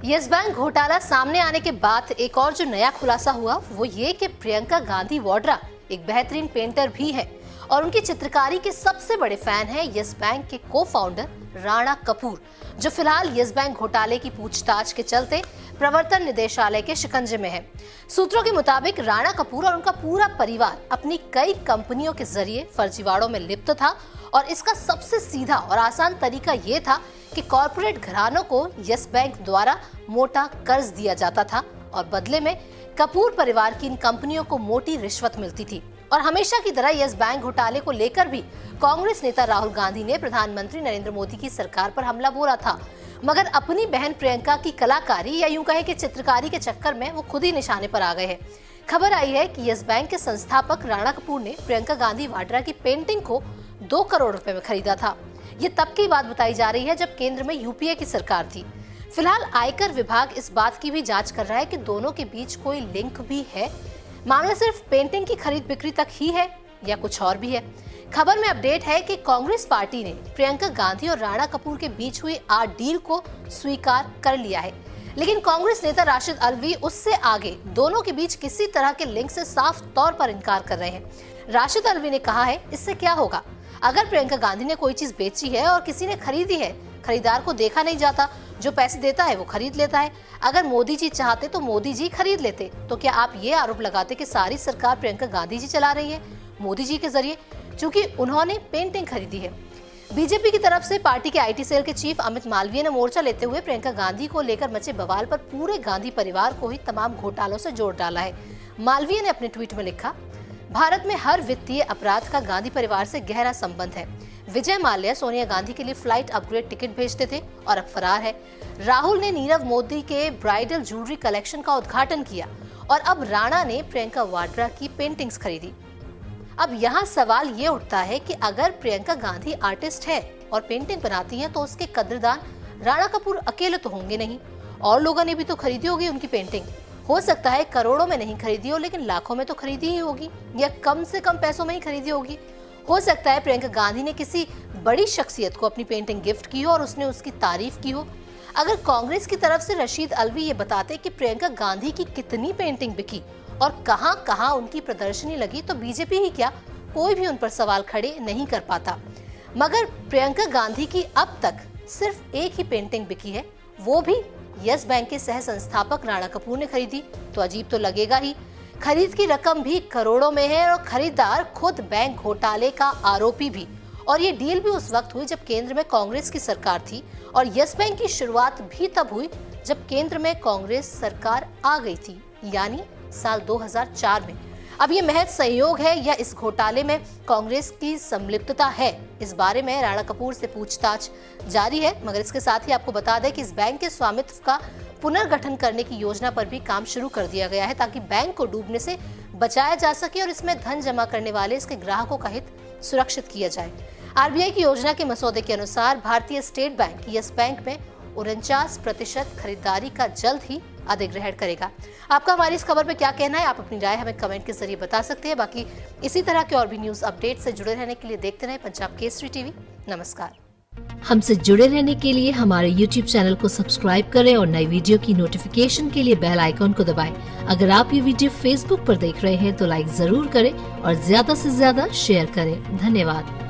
Yes bank घोटाला सामने आने के बाद एक और जो नया खुलासा हुआ वो ये कि प्रियंका गांधी वाड्रा एक बेहतरीन पेंटर भी है और उनकी चित्रकारी के सबसे बड़े फैन हैं यस बैंक के को फाउंडर राणा कपूर, जो फिलहाल यस बैंक घोटाले की पूछताछ के चलते प्रवर्तन निदेशालय के शिकंजे में है। सूत्रों के मुताबिक राणा कपूर और उनका पूरा परिवार अपनी कई कंपनियों के जरिए फर्जीवाड़ों में लिप्त था और इसका सबसे सीधा और आसान तरीका ये था कि कॉरपोरेट घरानों को यस बैंक द्वारा मोटा कर्ज दिया जाता था और बदले में कपूर परिवार की इन कंपनियों को मोटी रिश्वत मिलती थी। और हमेशा की तरह यस बैंक घोटाले को लेकर भी कांग्रेस नेता राहुल गांधी ने प्रधानमंत्री नरेंद्र मोदी की सरकार पर हमला बोला था, मगर अपनी बहन प्रियंका की कलाकारी या यूं कहे कि चित्रकारी के चक्कर में वो खुद ही निशाने पर आ गए हैं। खबर आई है कि यस बैंक के संस्थापक राणा कपूर ने प्रियंका गांधी वाड्रा की पेंटिंग को 2 करोड़ रुपए में खरीदा था। ये तब की बात बताई जा रही है जब केंद्र में यूपीए की सरकार थी। फिलहाल आयकर विभाग इस बात की भी जांच कर रहा है कि दोनों के बीच कोई लिंक भी है। मामला सिर्फ पेंटिंग की खरीद बिक्री तक ही है या कुछ और भी है। खबर में अपडेट है कि कांग्रेस पार्टी ने प्रियंका गांधी और राणा कपूर के बीच हुई आर्ट डील को स्वीकार कर लिया है, लेकिन कांग्रेस नेता राशिद अल्वी उससे आगे दोनों के बीच किसी तरह के लिंक से साफ तौर पर इनकार कर रहे हैं। राशिद अल्वी ने कहा है, इससे क्या होगा? अगर प्रियंका गांधी ने कोई चीज बेची है और किसी ने खरीदी है, खरीदार को देखा नहीं जाता, जो पैसे देता है वो खरीद लेता है। अगर मोदी जी चाहते तो मोदी जी खरीद लेते। तो क्या आप ये आरोप लगाते कि सारी सरकार प्रियंका गांधी जी चला रही है मोदी जी के जरिए, क्योंकि उन्होंने पेंटिंग खरीदी है? बीजेपी की तरफ से पार्टी के आईटी सेल के चीफ अमित मालवीय ने मोर्चा लेते हुए प्रियंका गांधी को लेकर मचे बवाल पर पूरे गांधी परिवार को ही तमाम घोटालों से जोड़ डाला है। मालवीय ने अपने ट्वीट में लिखा, भारत में हर वित्तीय अपराध का गांधी परिवार से गहरा संबंध है। विजय माल्या सोनिया गांधी के लिए फ्लाइट अपग्रेड टिकट भेजते थे और अब फरार है। राहुल ने नीरव मोदी के ब्राइडल ज्वेलरी कलेक्शन का उद्घाटन किया और अब राणा ने प्रियंका वाड्रा की पेंटिंग्स खरीदी। अब यहाँ सवाल ये उठता है कि अगर प्रियंका गांधी आर्टिस्ट है और पेंटिंग बनाती है तो उसके कद्रदान राणा कपूर अकेले तो होंगे नहीं, और लोगों ने भी तो खरीदी होगी उनकी पेंटिंग। हो सकता है करोड़ों में नहीं खरीदी हो, लेकिन लाखों में तो खरीदी ही होगी या कम से कम पैसों में ही खरीदी होगी। हो सकता है प्रियंका गांधी ने किसी बड़ी शख्सियत को अपनी पेंटिंग गिफ्ट की हो और उसने उसकी तारीफ की हो। अगर कांग्रेस की तरफ से राशिद अल्वी ये बताते कि प्रियंका गांधी की कितनी पेंटिंग बिकी और कहां-कहां उनकी प्रदर्शनी लगी, तो बीजेपी ही क्या कोई भी उन पर सवाल खड़े नहीं कर पाता। मगर प्रियंका गांधी की अब तक सिर्फ एक ही पेंटिंग बिकी है, वो भी यस बैंक के सह संस्थापक राणा कपूर ने खरीदी, तो अजीब तो लगेगा ही। खरीद की रकम भी करोड़ों में है और खरीदार खुद बैंक घोटाले का आरोपी भी। और ये डील भी उस वक्त हुई जब केंद्र में कांग्रेस की सरकार थी और यस बैंक की शुरुआत भी तब हुई जब केंद्र में कांग्रेस सरकार आ गई थी, यानी साल 2004 में। अब ये महज संयोग है या इस घोटाले में कांग्रेस की संलिप्तता है, इस बारे में राणा कपूर से पूछताछ जारी है। मगर इसके साथ ही आपको बता दें कि इस बैंक के स्वामित्व का पुनर्गठन करने की योजना पर भी काम शुरू कर दिया गया है, ताकि बैंक को डूबने से बचाया जा सके और इसमें धन जमा करने वाले इसके ग्राहकों का हित सुरक्षित किया जाए। आरबीआई की योजना के मसौदे के अनुसार भारतीय स्टेट बैंक यस बैंक में 49% खरीदारी का जल्द ही अधिग्रहण करेगा। आपका हमारी इस खबर पे क्या कहना है? आप अपनी राय हमें कमेंट के जरिए बता सकते हैं। बाकी इसी तरह के और भी न्यूज अपडेट से जुड़े रहने के लिए देखते रहें पंजाब केसरी टीवी। नमस्कार। हमसे जुड़े रहने के लिए हमारे YouTube चैनल को सब्सक्राइब करें और नई वीडियो की नोटिफिकेशन के लिए बेल आइकॉन को दबाएं। अगर आप ये वीडियो Facebook पर देख रहे हैं तो लाइक जरूर करें और ज्यादा से ज्यादा शेयर करें। धन्यवाद।